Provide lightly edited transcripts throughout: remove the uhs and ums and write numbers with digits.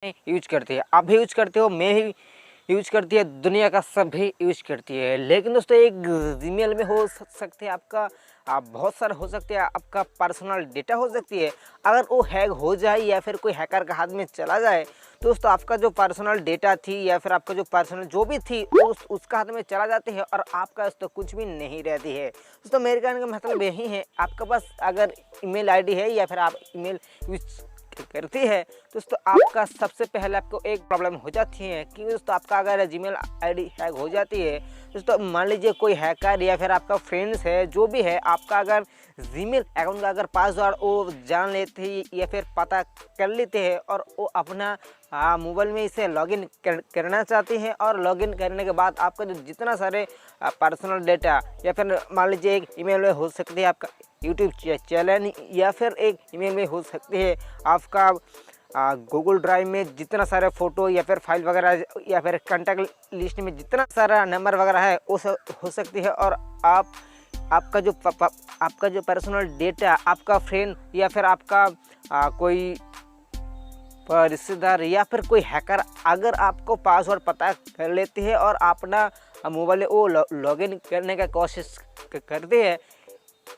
Use करती है, आप भी यूज करते हो, मैं ही यूज करती है, दुनिया का सभी यूज करती है। लेकिन दोस्तों एक जीमेल में हो सकते हैं आपका आप बहुत सारा हो सकते हैं, आपका पर्सनल डेटा हो सकती है। अगर वो हैक हो जाए या फिर कोई हैकर का हाथ में चला जाए तो दोस्तों आपका जो पर्सनल डेटा थी या फिर आपका जो पर्सनल जो भी थी उसका हाथ में चला जाती है और आपका दोस्तों कुछ भी नहीं रहती है। दोस्तों मेरे कहने का मतलब यही है, आपके पास अगर ईमेल आईडी है या फिर आप ईमेल यूज करती है दोस्तों, आपका सबसे पहले आपको एक प्रॉब्लम हो जाती है कि दोस्तों आपका अगर जीमेल आईडी हैक हो जाती है दोस्तों, मान लीजिए कोई हैकर या फिर आपका फ्रेंड्स है जो भी है, आपका अगर जीमेल अकाउंट का अगर पासवर्ड वो जान लेते हैं या फिर पता कर लेते हैं और वो अपना मोबाइल में इसे लॉगिन करना चाहते हैं और लॉगिन करने के बाद आपका जो जितना सारे पर्सनल डेटा या फिर मान लीजिए एक ईमेल में हो सकती है आपका यूट्यूब चैनल या फिर एक ईमेल में हो सकती है आपका गूगल ड्राइव में जितना सारे फ़ोटो या फिर फाइल वगैरह या फिर कॉन्टैक्ट लिस्ट में जितना सारा नंबर वगैरह है वो सब हो सकती है। और आपका जो पर्सनल डेटा आपका फ्रेंड या फिर आपका कोई रिश्तेदार या फिर कोई हैकर अगर आपको पासवर्ड पता कर लेते हैं और अपना मोबाइल वो लॉगिन करने का कोशिश करते हैं,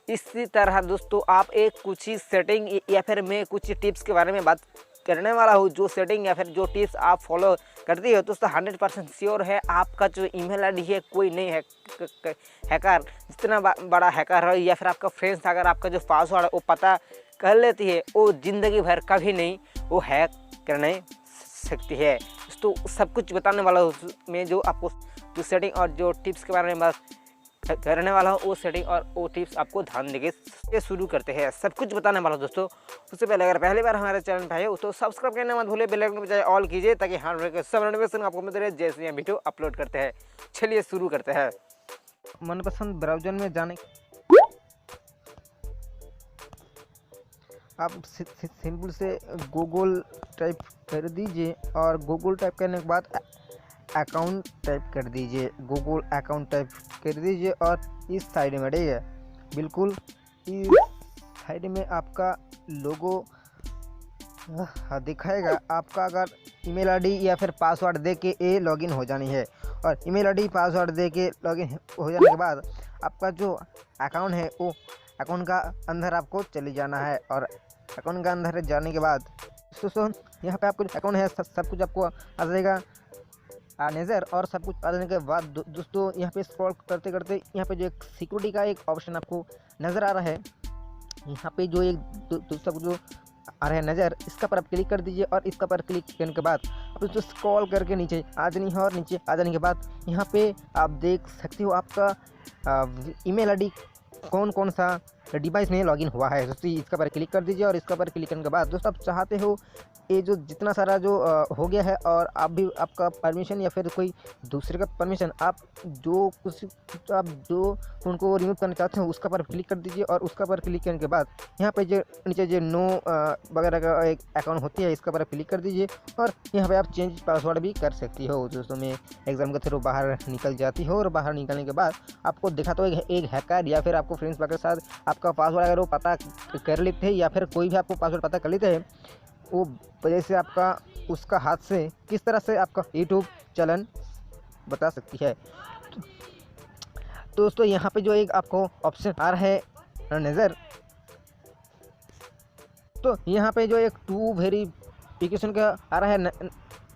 इसी तरह दोस्तों आप एक कुछ ही सेटिंग या फिर मैं कुछ टिप्स के बारे में बात करने वाला हूँ। जो सेटिंग या फिर जो टिप्स आप फॉलो करती हो दोस्तों 100% श्योर है आपका जो ईमेल आईडी है कोई नहीं हैकर जितना बड़ा हैकर हो या फिर आपका फ्रेंड्स अगर आपका जो पासवर्ड है वो पता कर लेती है वो ज़िंदगी भर कभी नहीं वो हैक करने सकती है। दोस्तों सब कुछ बताने वाला हूँ मैं, जो आपको जो सेटिंग और जो टिप्स के बारे में बात करने वाला हूँ वो सेटिंग और वो टिप्स आपको ध्यान देके शुरू करते हैं, सब कुछ बताने वाला हूँ दोस्तों। उससे पहले अगर पहली बार हमारे चैनल पर आए हो तो सब्सक्राइब करना मत भूलिए, बेल आइकन को बजाय ऑल कीजिए ताकि हर सब नोटिफिकेशन आपको मिलते रहे जैसे हम वीडियो अपलोड करते हैं। चलिए शुरू करते हैं। मनपसंद ब्राउज़र में जाने आप सिंपल से गूगल टाइप कर दीजिए और गूगल टाइप करने के बाद अकाउंट टाइप कर दीजिए, गूगल अकाउंट टाइप कर दीजिए और इस साइड में ठीक है, बिल्कुल इस साइड में आपका लोगो दिखाएगा। आपका अगर ईमेल आईडी या फिर पासवर्ड दे के ये लॉगिन हो जानी है और ईमेल आईडी पासवर्ड दे के लॉगिन हो जाने के बाद आपका जो अकाउंट है वो अकाउंट का अंदर आपको चले जाना है और अकाउंट का अंदर जाने के बाद दोस्तों यहाँ पे आपको जो अकाउंट है सब कुछ आपको आ जाएगा नज़र। और सब कुछ आ जाने के बाद दोस्तों यहाँ पे स्क्रॉल करते करते यहाँ पे जो एक सिक्योरिटी का एक ऑप्शन आपको नज़र आ रहा है, यहाँ पे जो एक दूसरा जो आ रहा है नज़र, इसका पर आप क्लिक कर दीजिए और इसका पर क्लिक करने के बाद आप इसको स्क्रॉल करके नीचे आ जानी है और नीचे आ जाने के बाद यहाँ पे आप देख सकते हो आपका ईमेल आईडी कौन सा डिवाइस में लॉगिन हुआ है। दोस्तों इसका पर क्लिक कर दीजिए और इसका पर क्लिक करने के बाद दोस्तों आप चाहते हो ये जो जितना सारा जो हो गया है और आप भी आपका परमिशन या फिर कोई दूसरे का परमिशन आप जो उनको रिमूव करना चाहते हो उसका पर क्लिक कर दीजिए और उसका पर क्लिक करने के बाद यहाँ पे जो नीचे जो नो वगैरह का एक अकाउंट होती है इसका पर क्लिक कर दीजिए और यहाँ पे आप चेंज पासवर्ड भी कर सकती हो। दोस्तों में एग्जाम के थ्रू बाहर निकल जाती हो और बाहर निकलने के बाद आपको देखा तो एक हैकर या फिर आपको फ्रेंड्स वगैरह के साथ आपका पासवर्ड अगर वो पता कर लेते हैं या फिर कोई भी आपको पासवर्ड पता कर लेते हैं वो वजह से आपका उसका हाथ से किस तरह से आपका यूट्यूब चैनल बता सकती है। दोस्तों यहाँ पे जो एक आपको ऑप्शन आ रहा है नज़र, तो यहाँ पे जो एक टू वेरिफिकेशन का आ रहा है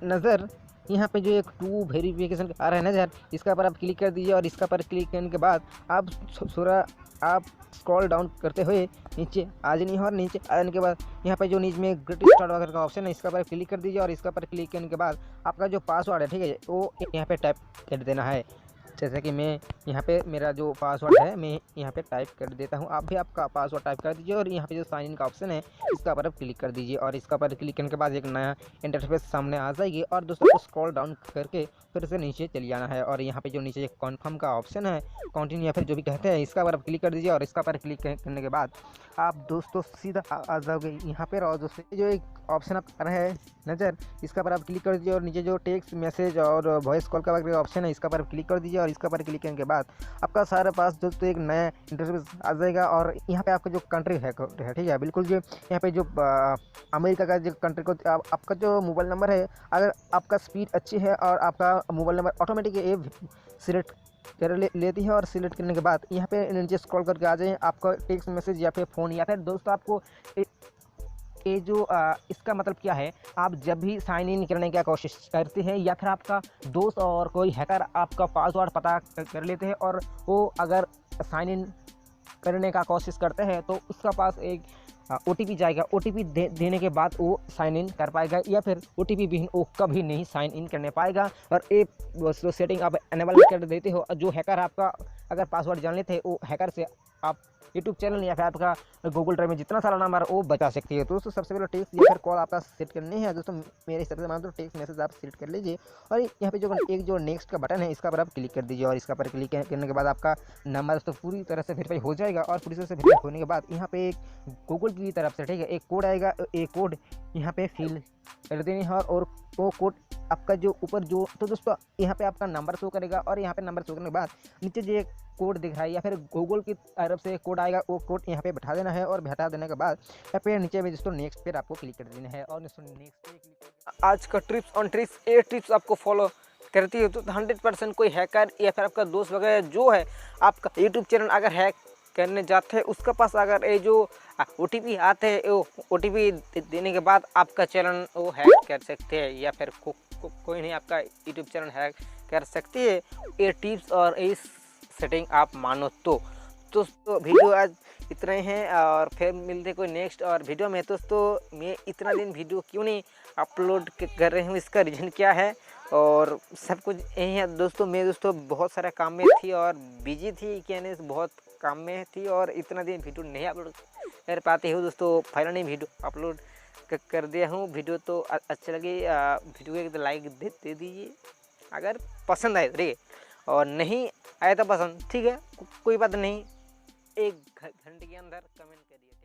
नज़र, यहाँ पे जो एक टू वेरिफिकेशन आ रहा है नज़र, इसका पर आप क्लिक कर दीजिए और इसका पर क्लिक करने के बाद आप स्क्रॉल डाउन करते हुए नीचे आ जानी है और नीचे आ जाने के बाद यहाँ पे जो नीचे में गेट स्टार्ट वगैरह का ऑप्शन है इसका पर क्लिक कर दीजिए और इसका पर क्लिक करने के बाद आपका जो पासवर्ड है ठीक है वो यहाँ पे टाइप कर देना है। जैसे कि मैं यहाँ पे मेरा जो पासवर्ड है मैं यहाँ पे टाइप कर देता हूँ, आप भी आपका पासवर्ड टाइप कर दीजिए और यहाँ पे जो साइन इन का ऑप्शन है इसका पर क्लिक कर दीजिए और इसका पर क्लिक करने के बाद एक नया इंटरफेस सामने आ जाएगी और दोस्तों को स्क्रॉल डाउन करके फिर से नीचे चली जाना है और यहाँ पे जो नीचे एक कन्फर्म का ऑप्शन है, कंटिन्यू या फिर जो भी कहते हैं, इसका पर क्लिक कर दीजिए और इसका पर क्लिक करने के बाद आप दोस्तों सीधा आ जाओगे यहाँ पर। और दोस्तों जो एक ऑप्शन आप आ रहा है नज़र, इसका पर आप क्लिक कर दीजिए और नीचे जो टेक्स्ट मैसेज और वॉइस कॉल का ऑप्शन है इसका पर क्लिक कर दीजिए और इसका पर क्लिक करने के बाद आपका सारे पास दोस्तों एक नया इंटरफेस आ जाएगा। और यहाँ पे आपका जो कंट्री है ठीक है, बिल्कुल जो यहाँ पे जो अमेरिका का जो कंट्री को आपका जो मोबाइल नंबर है, अगर आपका स्पीड अच्छी है और आपका मोबाइल नंबर ऑटोमेटिक ये सिलेक्ट कर लेती है। और सिलेक्ट करने के बाद यहाँ पे नीचे स्क्रॉल करके आ जाए, आपका टेक्स्ट मैसेज या फिर फ़ोन या फिर दोस्तों आपको ये जो इसका मतलब क्या है, आप जब भी साइन इन करने की कोशिश करते हैं या फिर आपका दोस्त और कोई हैकर आपका पासवर्ड पता कर लेते हैं और वो अगर साइन इन करने का कोशिश करते हैं तो उसका पास एक OTP जाएगा। OTP देने के बाद वो साइन इन कर पाएगा या फिर OTP भी वो कभी नहीं साइन इन करने पाएगा। और ये जो सेटिंग आप एनेबल कर देते हो, जो हैकर आपका अगर पासवर्ड जान लेते हैं, वो हैकर से आप यूट्यूब चैनल या फिर आपका गूगल ड्राइव में जितना सारा नंबर वो बचा सकती है। तो दोस्तों सबसे पहले टेक्स्ट या फिर कॉल आपका सेट करनी है दोस्तों। मेरे हिसाब से मान तो टेक्स्ट मैसेज आप सेट कर लीजिए और यहाँ पे जो एक जो नेक्स्ट का बटन है इसका पर आप क्लिक कर दीजिए। और इसका पर क्लिक करने के बाद आपका नंबर दोस्तों पूरी तरह से वेरीफाई हो जाएगा। और पूरी तरह से वेरीफाई होने के बाद यहाँ पे एक गूगल की तरफ से ठीक है एक कोड आएगा, एक कोड यहाँ पे फिल कर देनी है। और वो कोड आपका जो ऊपर जो तो दोस्तों यहाँ पे आपका नंबर शो करेगा और यहाँ पे नंबर शो करने के बाद नीचे जो एक कोड दिख रहा है या फिर गूगल की तरफ से कोड आएगा, वो कोड यहाँ पे बैठा देना है। और बैठा देने के बाद यहाँ पे नीचे में दोस्तों नेक्स्ट पे आपको क्लिक कर देना है। और दोस्तों नेक्स्ट पे क्लिक आज का टिप्स ऑन ट्रिक्स, ये टिप्स आपको फॉलो करती हो तो 100% कोई हैकर या फिर आपका दोस्त वगैरह जो है आपका यूट्यूब चैनल अगर हैक करने जाते हैं, उसका पास अगर ये जो OTP आते हैं, वो OTP देने के बाद आपका चैनल वो हैक कर सकते हैं या फिर कोई नहीं आपका यूट्यूब चैनल हैक कर सकती है। ये टिप्स और इस सेटिंग आप मानो तो दोस्तों वीडियो आज इतना ही है और फिर मिलते कोई नेक्स्ट और वीडियो में। दोस्तों मैं इतना दिन वीडियो क्यों नहीं अपलोड कर रही हूँ, इसका रीज़न क्या है और सब कुछ यही है दोस्तों। मैं दोस्तों बहुत सारे काम में थी और बिजी थी, कहने बहुत काम में थी और इतना दिन वीडियो नहीं अपलोड कर पाती हूँ दोस्तों। फाइनली वीडियो अपलोड कर दिया हूँ। वीडियो तो अच्छा लगे वीडियो को एक लाइक दे दीजिए अगर पसंद आए, ठीक है, और नहीं आया तो पसंद ठीक है, कोई बात नहीं, 1 घंटे के अंदर कमेंट करिए।